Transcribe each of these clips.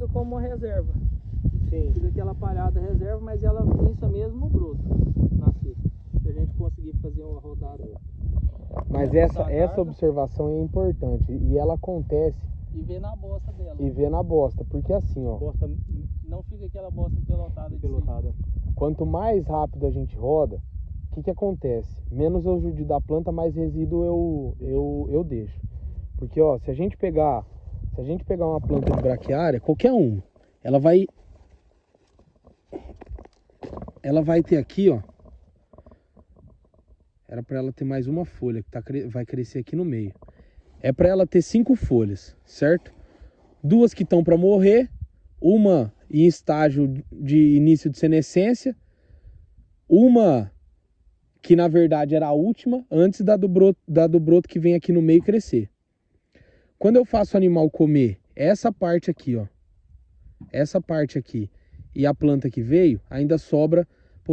fica como uma reserva. Sim. Fica aquela palhada reserva, mas ela pinça mesmo no broto, na seca. Se a gente conseguir fazer uma rodada. Mas essa observação é importante e ela acontece. E ver na bosta dela. E ver na bosta, porque assim, ó. Bosta, não fica aquela bosta empelotada. Quanto mais rápido a gente roda, o que acontece? Menos eu judio da planta, mais resíduo eu deixo. Porque, ó, se a gente pegar uma planta de braquiária, qualquer uma, ela vai ter aqui, ó. Era para ela ter mais uma folha, que vai crescer aqui no meio. É para ela ter 5 folhas, certo? 2 que estão para morrer, uma em estágio de início de senescência, uma que na verdade era a última, antes da do broto que vem aqui no meio crescer. Quando eu faço o animal comer essa parte aqui, ó, essa parte aqui e a planta que veio, ainda sobra,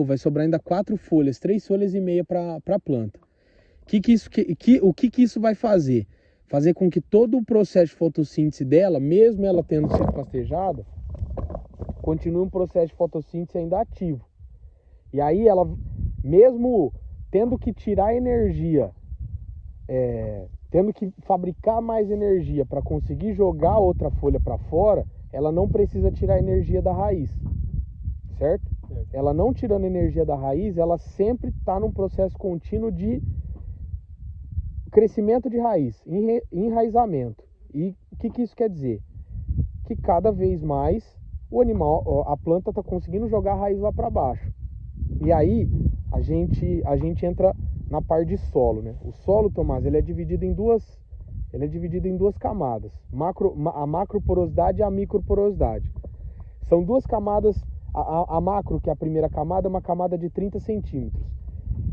vai sobrar ainda 4 folhas, 3 folhas e meia para a planta. O que isso vai fazer? Fazer com que todo o processo de fotossíntese dela, mesmo ela tendo sido pastejada, continue um processo de fotossíntese ainda ativo. E aí ela, mesmo tendo que tirar energia, tendo que fabricar mais energia para conseguir jogar outra folha para fora, ela não precisa tirar energia da raiz, certo? Ela não tirando energia da raiz, ela sempre está num processo contínuo de crescimento de raiz, enraizamento. E o que isso quer dizer? Que cada vez mais a planta está conseguindo jogar a raiz lá para baixo. E aí a gente entra na parte de solo, né? O solo, Tomás, ele é dividido em duas camadas, a macroporosidade e a microporosidade. São 2 camadas. A macro, que é a primeira camada, é uma camada de 30 centímetros.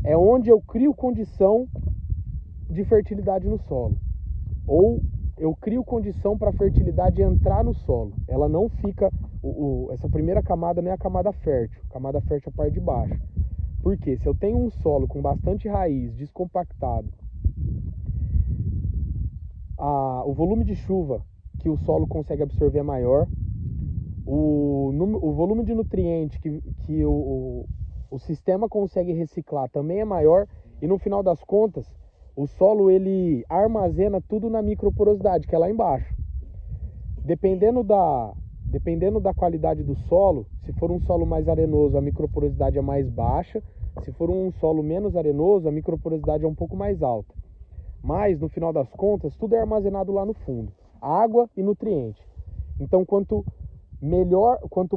É onde eu crio condição de fertilidade no solo. Ou eu crio condição para a fertilidade entrar no solo. Ela não fica... essa primeira camada não é a camada fértil. A camada fértil é a parte de baixo. Por quê? Se eu tenho um solo com bastante raiz, descompactado, o volume de chuva que o solo consegue absorver é maior, o volume de nutriente que o sistema consegue reciclar também é maior, e no final das contas, o solo ele armazena tudo na microporosidade, que é lá embaixo. Dependendo da qualidade do solo, se for um solo mais arenoso, a microporosidade é mais baixa. Se for um solo menos arenoso, a microporosidade é um pouco mais alta. Mas, no final das contas, tudo é armazenado lá no fundo. Água e nutriente. Então, quanto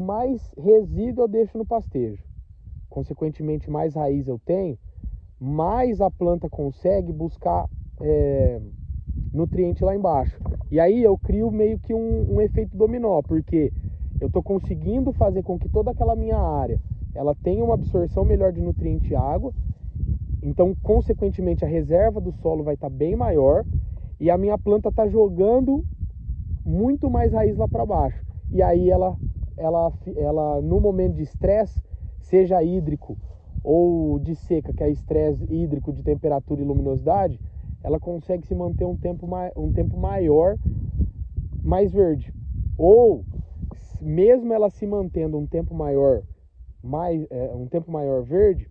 mais resíduo eu deixo no pastejo, consequentemente mais raiz eu tenho, mais a planta consegue buscar nutriente lá embaixo. E aí eu crio meio que um efeito dominó, porque eu estou conseguindo fazer com que toda aquela minha área ela tenha uma absorção melhor de nutriente e água. Então, consequentemente, a reserva do solo vai estar bem maior e a minha planta está jogando muito mais raiz lá para baixo. E aí ela no momento de estresse, seja hídrico ou de seca, que é estresse hídrico de temperatura e luminosidade, ela consegue se manter um tempo maior, mais verde. Ou, mesmo ela se mantendo um tempo maior verde,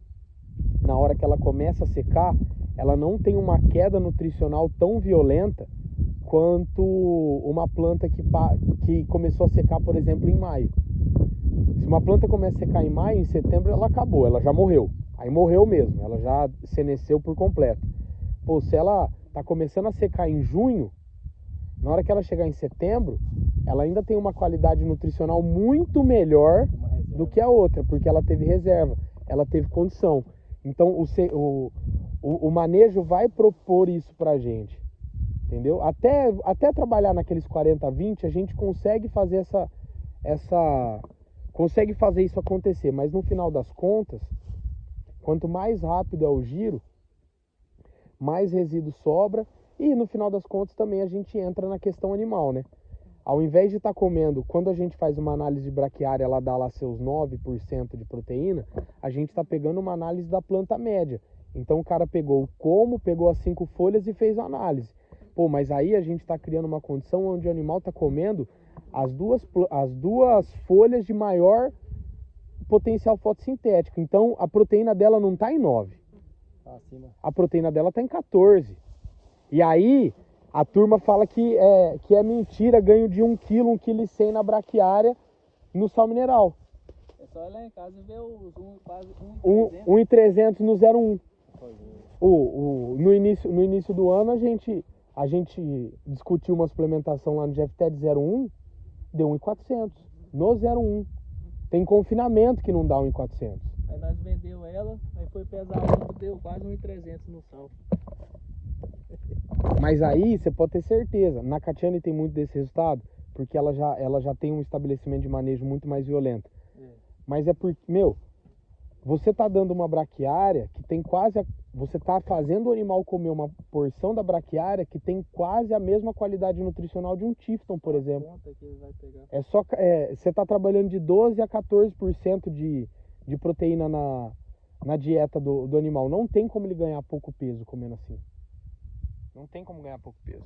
na hora que ela começa a secar, ela não tem uma queda nutricional tão violenta quanto uma planta que começou a secar, por exemplo, em maio. Se uma planta começa a secar em maio, em setembro ela acabou, ela já morreu. Aí morreu mesmo, ela já seneceu por completo. Se ela está começando a secar em junho, na hora que ela chegar em setembro, ela ainda tem uma qualidade nutricional muito melhor do que a outra, porque ela teve reserva, ela teve condição. Então o manejo vai propor isso pra gente, entendeu? Até trabalhar naqueles 40-20, a gente consegue fazer consegue fazer isso acontecer, mas no final das contas, quanto mais rápido é o giro, mais resíduo sobra, e no final das contas também a gente entra na questão animal, né? Ao invés de estar comendo, quando a gente faz uma análise de braquiária, ela dá lá seus 9% de proteína, a gente está pegando uma análise da planta média. Então o cara pegou as 5 folhas e fez a análise. Mas aí a gente está criando uma condição onde o animal está comendo as duas folhas de maior potencial fotossintético. Então a proteína dela não está em 9. Tá acima. A proteína dela está em 14. E aí a turma fala que é mentira ganho de 1 kg, 1,1 kg na braquiária no sal mineral. É só ir lá em casa e ver os quase 1,300 no 0,1. No início do ano a gente discutiu uma suplementação lá no GFTED 0,1, deu 1,400 no 0,1. Tem confinamento que não dá 1,400. Aí nós vendeu ela, aí foi pesar outro, deu quase 1,300 no sal. Mas aí você pode ter certeza, na Catiane tem muito desse resultado, porque ela já tem um estabelecimento de manejo muito mais violento. Mas é porque, você tá dando uma braquiária que tem quase, você tá fazendo o animal comer uma porção da braquiária que tem quase a mesma qualidade nutricional de um Tifton, por exemplo. Que ele vai pegar. Você tá trabalhando de 12 a 14% de proteína na dieta do animal. Não tem como ele ganhar pouco peso comendo assim. Não tem como ganhar pouco peso.